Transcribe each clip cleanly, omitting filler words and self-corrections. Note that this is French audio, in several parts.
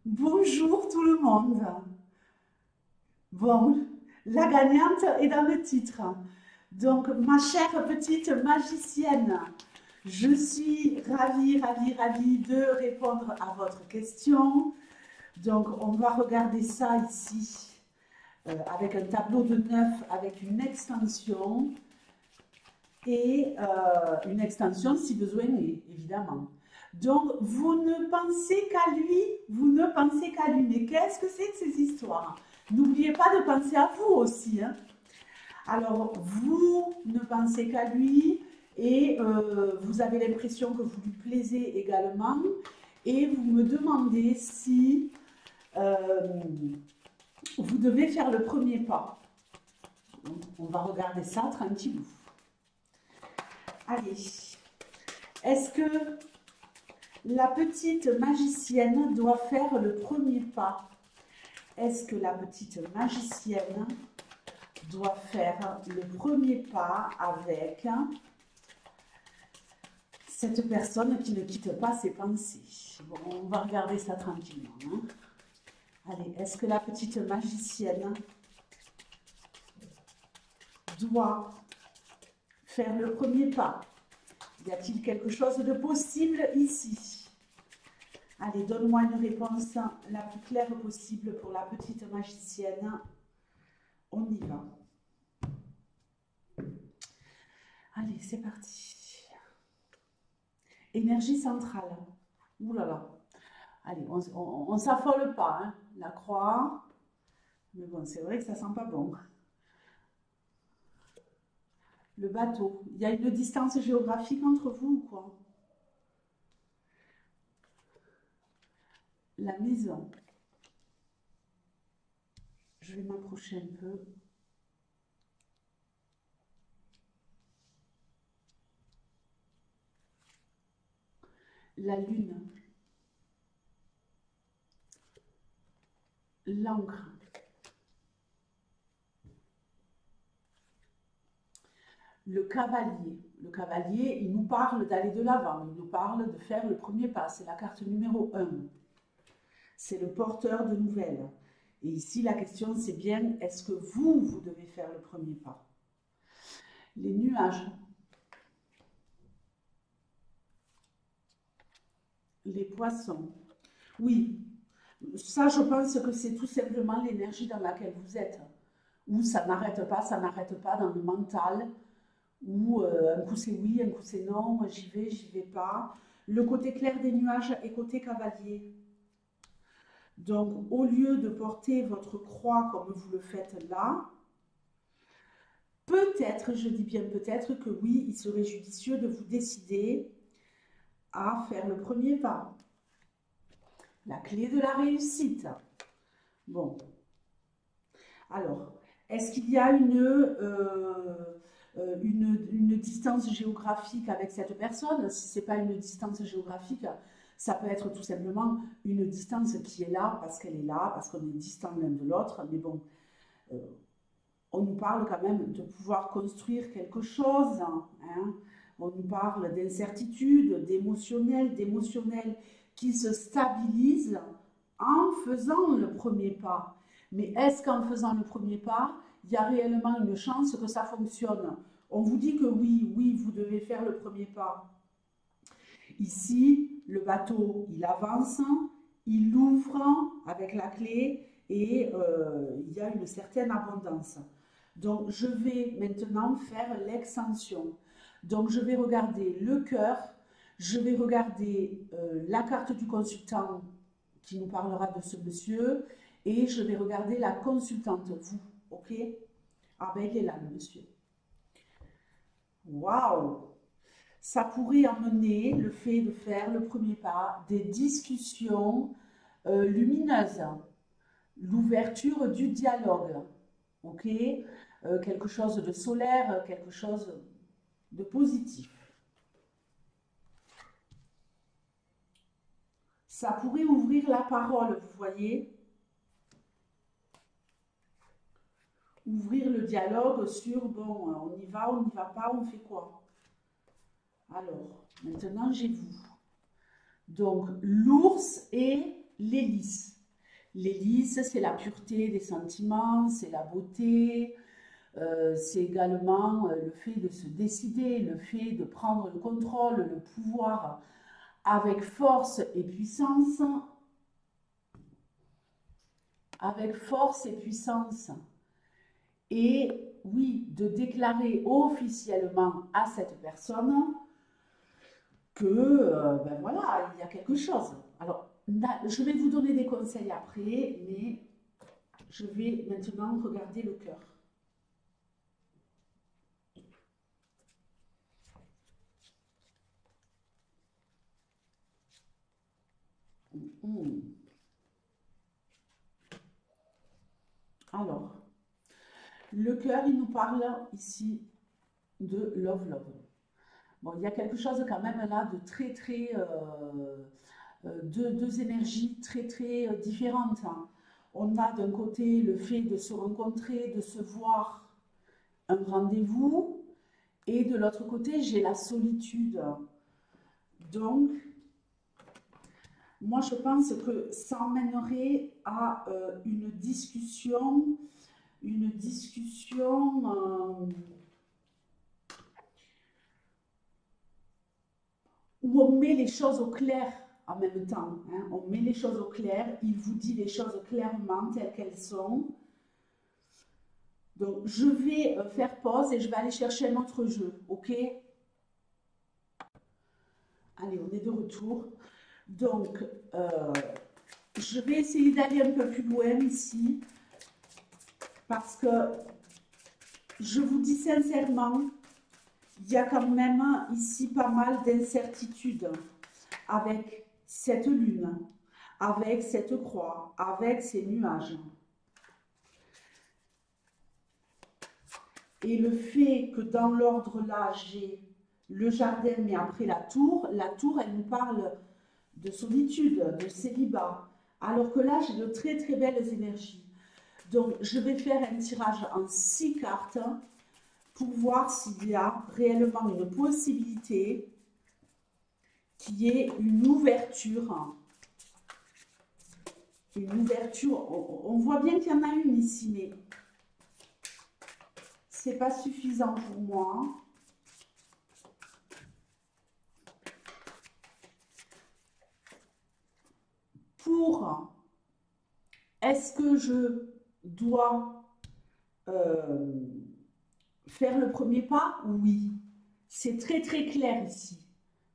Bonjour tout le monde. Bon, la gagnante est dans le titre. Donc, ma chère petite magicienne, je suis ravie de répondre à votre question. Donc, on va regarder ça ici avec un tableau de 9 avec une extension et une extension si besoin est, évidemment. Donc, vous ne pensez qu'à lui, vous ne pensez qu'à lui. Mais qu'est-ce que c'est que ces histoires? N'oubliez pas de penser à vous aussi, hein. Alors, vous ne pensez qu'à lui et vous avez l'impression que vous lui plaisez également. Et vous me demandez si vous devez faire le premier pas. Donc, on va regarder ça tranquillou. Allez, est-ce que la petite magicienne doit faire le premier pas? Est-ce que la petite magicienne doit faire le premier pas avec cette personne qui ne quitte pas ses pensées? Bon, on va regarder ça tranquillement, hein. Allez, est-ce que la petite magicienne doit faire le premier pas? Y a-t-il quelque chose de possible ici? Allez, donne-moi une réponse la plus claire possible pour la petite magicienne. On y va. Allez, c'est parti. Énergie centrale. Ouh là là. Allez, on ne s'affole pas, hein. La croix. Mais bon, c'est vrai que ça sent pas bon. Le bateau. Il y a une distance géographique entre vous ou quoi? La maison. Je vais m'approcher un peu. La lune. L'encre. Le cavalier. Le cavalier, il nous parle d'aller de l'avant, il nous parle de faire le premier pas. C'est la carte numéro 1. C'est le porteur de nouvelles. Et ici, la question, c'est bien, est-ce que vous devez faire le premier pas? Les nuages. Les poissons. Oui, ça, je pense que c'est tout simplement l'énergie dans laquelle vous êtes. Où ça n'arrête pas dans le mental. Où un coup c'est oui, un coup c'est non, j'y vais pas. Le côté clair des nuages est côté cavalier. Donc, au lieu de porter votre croix comme vous le faites là, peut-être, je dis bien peut-être que oui, il serait judicieux de vous décider à faire le premier pas. La clé de la réussite. Bon, alors, est-ce qu'il y a une distance géographique avec cette personne? Si ce n'est pas une distance géographique, ça peut être tout simplement une distance qui est là, parce qu'elle est là, parce qu'on est distant l'un de l'autre. Mais bon, euh, on nous parle quand même de pouvoir construire quelque chose, hein. On nous parle d'incertitude, d'émotionnel qui se stabilise en faisant le premier pas. Mais est-ce qu'en faisant le premier pas, il y a réellement une chance que ça fonctionne? On vous dit que oui, oui, vous devez faire le premier pas. Ici, le bateau, il avance, il ouvre avec la clé et il y a une certaine abondance. Donc, je vais maintenant faire l'extension. Donc, je vais regarder le cœur, je vais regarder la carte du consultant qui nous parlera de ce monsieur et je vais regarder la consultante, vous, ok? Ah ben, il est là, le monsieur. Waouh! Ça pourrait amener le fait de faire le premier pas, des discussions lumineuses, l'ouverture du dialogue, ok? Quelque chose de solaire, quelque chose de positif. Ça pourrait ouvrir la parole, vous voyez? Ouvrir le dialogue sur, bon, on y va, on n'y va pas, on fait quoi? Alors, maintenant j'ai vous. Donc, l'ours et l'hélice. L'hélice, c'est la pureté des sentiments, c'est la beauté, c'est également le fait de se décider, le fait de prendre le contrôle, le pouvoir avec force et puissance, avec force et puissance. Et oui, de déclarer officiellement à cette personne que, ben voilà, il y a quelque chose. Alors, je vais vous donner des conseils après, mais je vais maintenant regarder le cœur. Alors, le cœur, il nous parle ici de love, love. Bon, il y a quelque chose quand même là de très, très... deux énergies très, très différentes, hein. On a d'un côté le fait de se rencontrer, de se voir, un rendez-vous, et de l'autre côté, j'ai la solitude. Donc, moi, je pense que ça emmènerait à une discussion où on met les choses au clair en même temps, hein. On met les choses au clair, il vous dit les choses clairement telles qu'elles sont. Donc, je vais faire pause et je vais aller chercher un autre jeu, ok? Allez, on est de retour. Donc, je vais essayer d'aller un peu plus loin ici, parce que je vous dis sincèrement, il y a quand même ici pas mal d'incertitudes avec cette lune, avec cette croix, avec ces nuages. Et le fait que dans l'ordre là, j'ai le jardin, mais après la tour, elle nous parle de solitude, de célibat. Alors que là, j'ai de très très belles énergies. Donc, je vais faire un tirage en 6 cartes pour voir s'il y a réellement une possibilité qu'il y ait une ouverture. Une ouverture. On voit bien qu'il y en a une ici, mais c'est pas suffisant pour moi. Pour, est-ce que je dois faire le premier pas? Oui. C'est très très clair ici.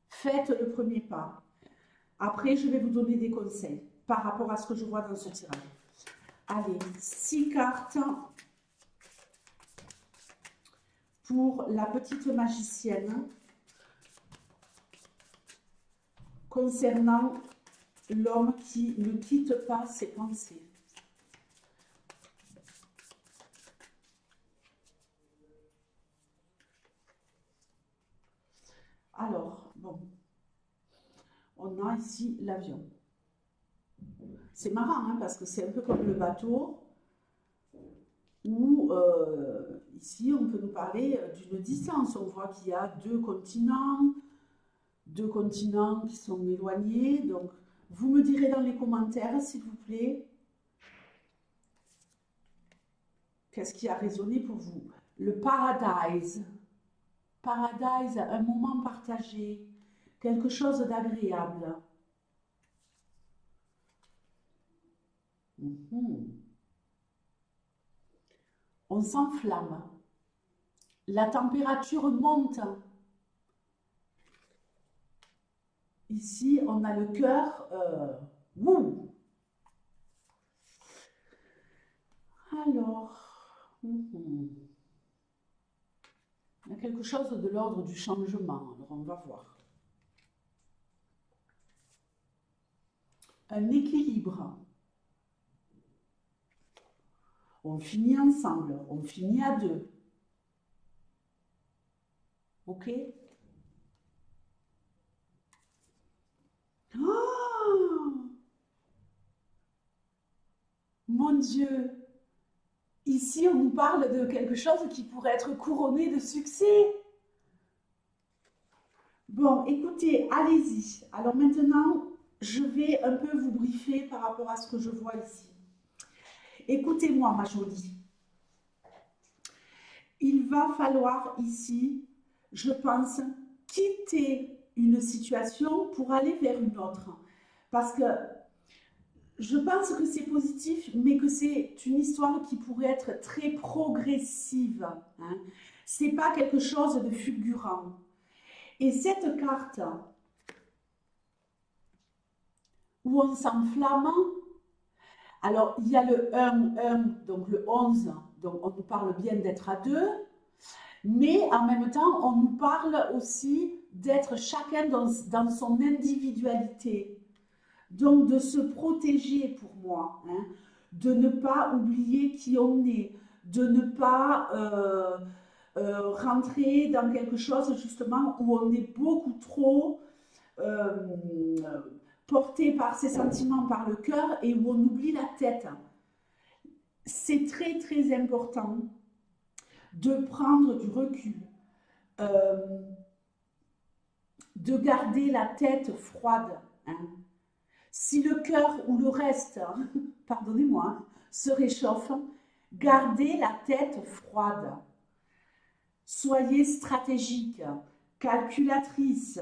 Faites le premier pas. Après, je vais vous donner des conseils par rapport à ce que je vois dans ce tirage. Allez, 6 cartes pour la petite magicienne concernant l'homme qui ne quitte pas ses pensées. Alors, bon, on a ici l'avion. C'est marrant, hein, parce que c'est un peu comme le bateau, où ici, on peut nous parler d'une distance. On voit qu'il y a deux continents qui sont éloignés. Donc, vous me direz dans les commentaires, s'il vous plaît, qu'est-ce qui a résonné pour vous? Le paradise. Paradise, un moment partagé, quelque chose d'agréable. On s'enflamme. La température monte. Ici, on a le cœur. Alors, il y a quelque chose de l'ordre du changement. Alors, on va voir. Un équilibre. On finit ensemble, on finit à deux. Ok? Oh! Mon Dieu! Ici, on nous parle de quelque chose qui pourrait être couronné de succès. Bon, écoutez, allez-y. Alors maintenant, je vais un peu vous briefer par rapport à ce que je vois ici. Écoutez-moi, ma jolie. Il va falloir ici, je pense, quitter une situation pour aller vers une autre. Parce que je pense que c'est positif, mais que c'est une histoire qui pourrait être très progressive. Hein. Ce n'est pas quelque chose de fulgurant. Et cette carte où on s'enflamme, alors il y a le 1, donc le 11, donc on nous parle bien d'être à deux, mais en même temps, on nous parle aussi d'être chacun dans son individualité. Donc, de se protéger pour moi, hein, de ne pas oublier qui on est, de ne pas rentrer dans quelque chose justement où on est beaucoup trop porté par ses sentiments, par le cœur et où on oublie la tête. C'est très très important de prendre du recul, de garder la tête froide. Hein. Si le cœur ou le reste, pardonnez-moi, se réchauffe, gardez la tête froide. Soyez stratégique, calculatrice.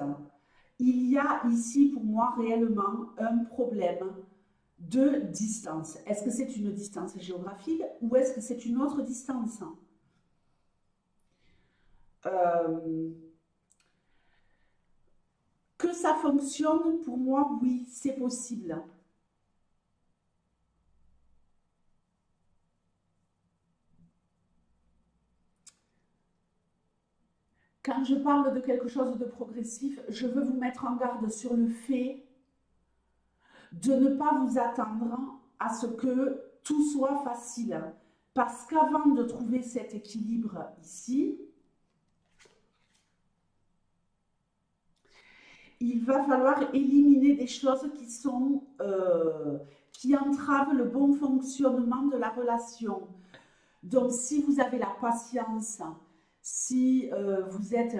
Il y a ici pour moi réellement un problème de distance. Est-ce que c'est une distance géographique ou est-ce que c'est une autre distance? Que ça fonctionne, pour moi, oui, c'est possible. Quand je parle de quelque chose de progressif, je veux vous mettre en garde sur le fait de ne pas vous attendre à ce que tout soit facile. Parce qu'avant de trouver cet équilibre ici, il va falloir éliminer des choses qui entravent le bon fonctionnement de la relation. Donc, si vous avez la patience, si vous êtes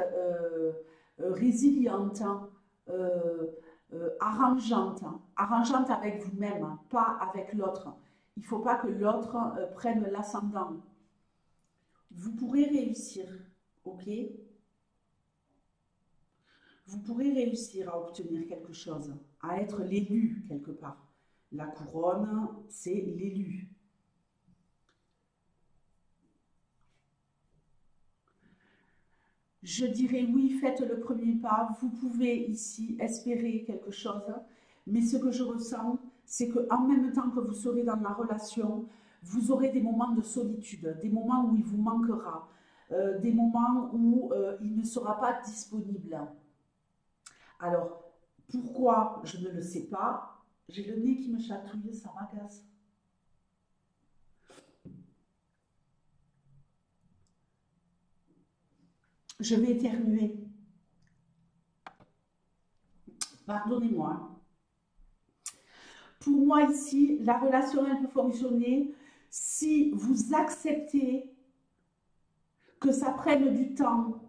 résiliente, arrangeante avec vous-même, pas avec l'autre. Il ne faut pas que l'autre prenne l'ascendant. Vous pourrez réussir, ok? Vous pourrez réussir à obtenir quelque chose, à être l'élu quelque part. La couronne, c'est l'élu. Je dirais oui, faites le premier pas. Vous pouvez ici espérer quelque chose, mais ce que je ressens, c'est qu'en même temps que vous serez dans la relation, vous aurez des moments de solitude, des moments où il vous manquera, des moments où il ne sera pas disponible. Alors, pourquoi? Je ne le sais pas. J'ai le nez qui me chatouille, ça m'agace. Je vais éternuer. Pardonnez-moi. Pour moi ici, la relation, elle peut fonctionner si vous acceptez que ça prenne du temps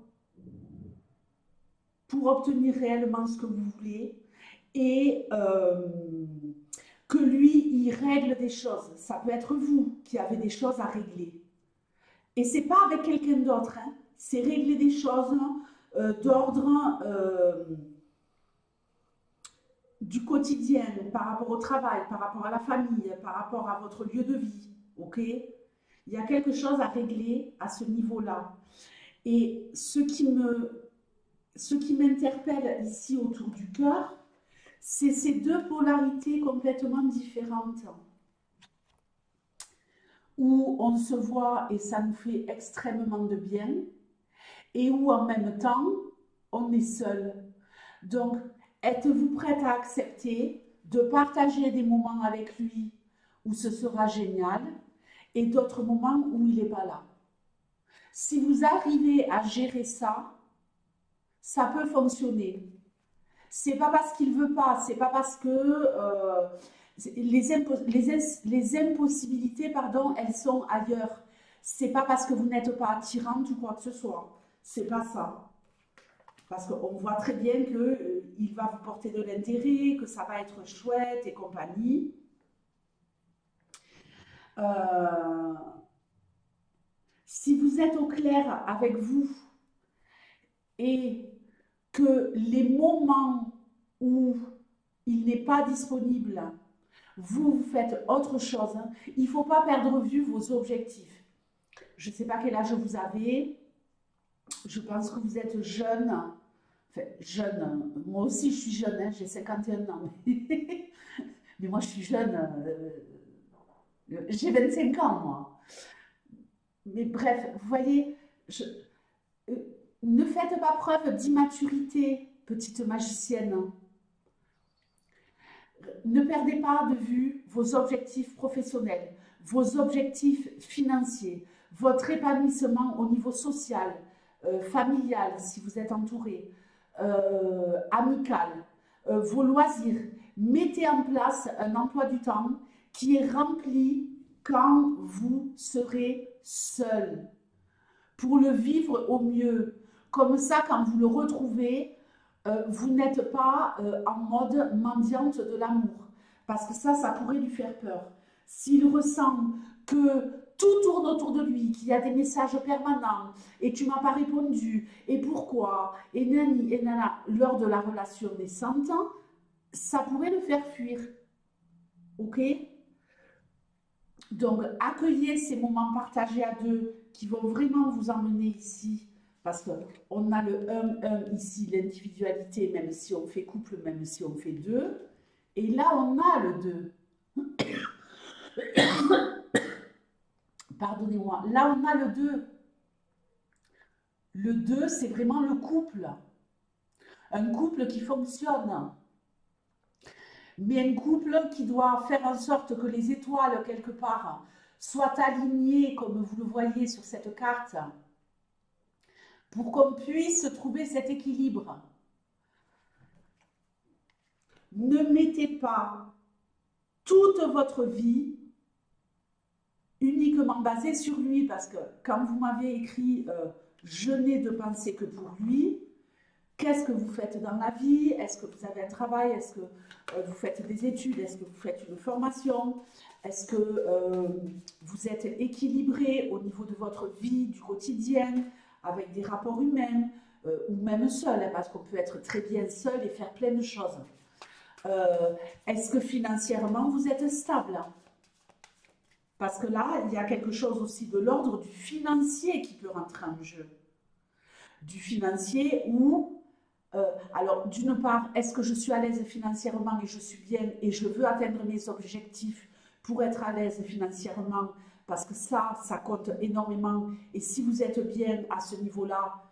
pour obtenir réellement ce que vous voulez et que lui, il règle des choses. Ça peut être vous qui avez des choses à régler. Et c'est pas avec quelqu'un d'autre, hein. C'est régler des choses d'ordre du quotidien, par rapport au travail, par rapport à la famille, par rapport à votre lieu de vie, ok? Il y a quelque chose à régler à ce niveau-là. Et ce qui m'interpelle ici autour du cœur, c'est ces deux polarités complètement différentes, où on se voit et ça nous fait extrêmement de bien, et où en même temps, on est seul. Donc, êtes-vous prête à accepter de partager des moments avec lui où ce sera génial et d'autres moments où il n'est pas là? Si vous arrivez à gérer ça, ça peut fonctionner. C'est pas parce qu'il veut pas, c'est pas parce que les impossibilités, pardon, elles sont ailleurs. C'est pas parce que vous n'êtes pas attirante ou quoi que ce soit. C'est pas ça. Parce qu'on voit très bien qu'il va vous porter de l'intérêt, que ça va être chouette et compagnie. Euh, si vous êtes au clair avec vous et que les moments où il n'est pas disponible, vous faites autre chose, hein, il ne faut pas perdre de vue vos objectifs. Je ne sais pas quel âge vous avez, je pense que vous êtes jeune. Enfin, jeune, moi aussi je suis jeune, hein, j'ai 51 ans. Mais moi je suis jeune, j'ai 25 ans moi. Mais bref, vous voyez, euh, ne faites pas preuve d'immaturité, petite magicienne. Ne perdez pas de vue vos objectifs professionnels, vos objectifs financiers, votre épanouissement au niveau social, familial, si vous êtes entouré, amical, vos loisirs. Mettez en place un emploi du temps qui est rempli quand vous serez seul pour le vivre au mieux. Comme ça, quand vous le retrouvez, vous n'êtes pas en mode mendiante de l'amour. Parce que ça pourrait lui faire peur. S'il ressent que tout tourne autour de lui, qu'il y a des messages permanents, et tu m'as pas répondu, et pourquoi, et nani, et nana, lors de la relation naissante, ça pourrait le faire fuir. Ok? Donc, accueillez ces moments partagés à deux qui vont vraiment vous emmener ici. Parce qu'on a le 1-1 ici, l'individualité, même si on fait couple, même si on fait deux. Et là, on a le 2. Pardonnez-moi. Là, on a le 2. Le 2, c'est vraiment le couple. Un couple qui fonctionne. Mais un couple qui doit faire en sorte que les étoiles, quelque part, soient alignées, comme vous le voyez sur cette carte, pour qu'on puisse trouver cet équilibre. Ne mettez pas toute votre vie uniquement basée sur lui, parce que quand vous m'avez écrit je n'ai de pensée que pour lui, qu'est-ce que vous faites dans la vie? Est-ce que vous avez un travail? Est-ce que vous faites des études? Est-ce que vous faites une formation? Est-ce que vous êtes équilibré au niveau de votre vie, du quotidien, avec des rapports humains, ou même seul, hein, parce qu'on peut être très bien seul et faire plein de choses. Est-ce que financièrement vous êtes stable? Parce que là, il y a quelque chose aussi de l'ordre du financier qui peut rentrer en jeu. Du financier où, alors d'une part, est-ce que je suis à l'aise financièrement et je suis bien et je veux atteindre mes objectifs pour être à l'aise financièrement? Parce que ça compte énormément. Et si vous êtes bien à ce niveau-là,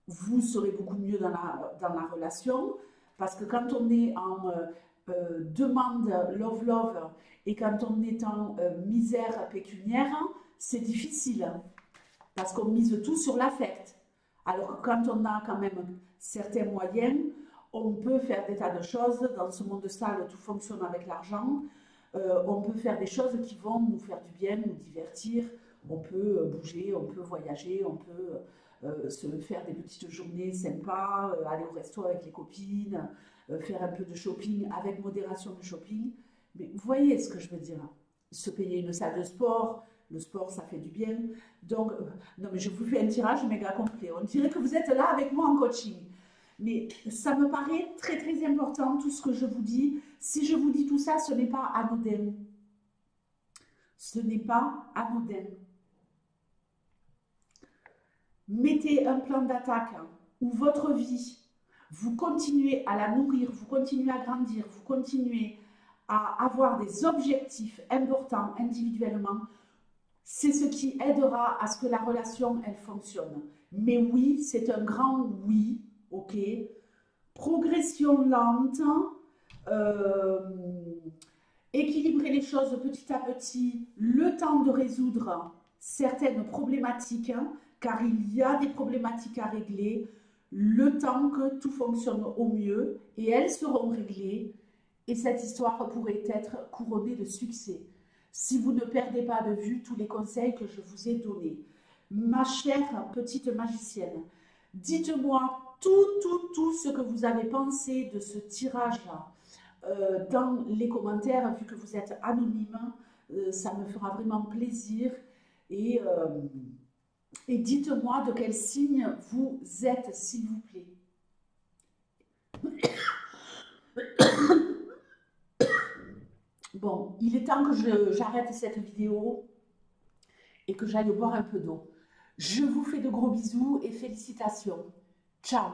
vous serez beaucoup mieux dans la relation. Parce que quand on est en demande love, et quand on est en misère pécuniaire, c'est difficile. Parce qu'on mise tout sur l'affect. Alors que quand on a quand même certains moyens, on peut faire des tas de choses. Dans ce monde sale, tout fonctionne avec l'argent. On peut faire des choses qui vont nous faire du bien, nous divertir. On peut bouger, on peut voyager, on peut se faire des petites journées sympas, aller au resto avec les copines, faire un peu de shopping avec modération de shopping. Mais vous voyez ce que je veux dire? Se payer une salle de sport, le sport ça fait du bien. Donc, non mais je vous fais un tirage méga complet. On dirait que vous êtes là avec moi en coaching. Mais ça me paraît très très important tout ce que je vous dis. Si je vous dis tout ça, ce n'est pas anodin. Ce n'est pas anodin. Mettez un plan d'attaque où votre vie, vous continuez à la nourrir, vous continuez à grandir, vous continuez à avoir des objectifs importants individuellement. C'est ce qui aidera à ce que la relation, elle fonctionne. Mais oui, c'est un grand oui, ok. Progression lente, équilibrer les choses petit à petit, le temps de résoudre certaines problématiques, hein, car il y a des problématiques à régler, le temps que tout fonctionne au mieux, et elles seront réglées, et cette histoire pourrait être couronnée de succès. Si vous ne perdez pas de vue tous les conseils que je vous ai donnés. Ma chère petite magicienne, dites-moi tout ce que vous avez pensé de ce tirage-là dans les commentaires, vu que vous êtes anonyme. Ça me fera vraiment plaisir. Et dites-moi de quel signe vous êtes, s'il vous plaît. Bon, il est temps que j'arrête cette vidéo et que j'aille boire un peu d'eau. Je vous fais de gros bisous et félicitations. Ciao!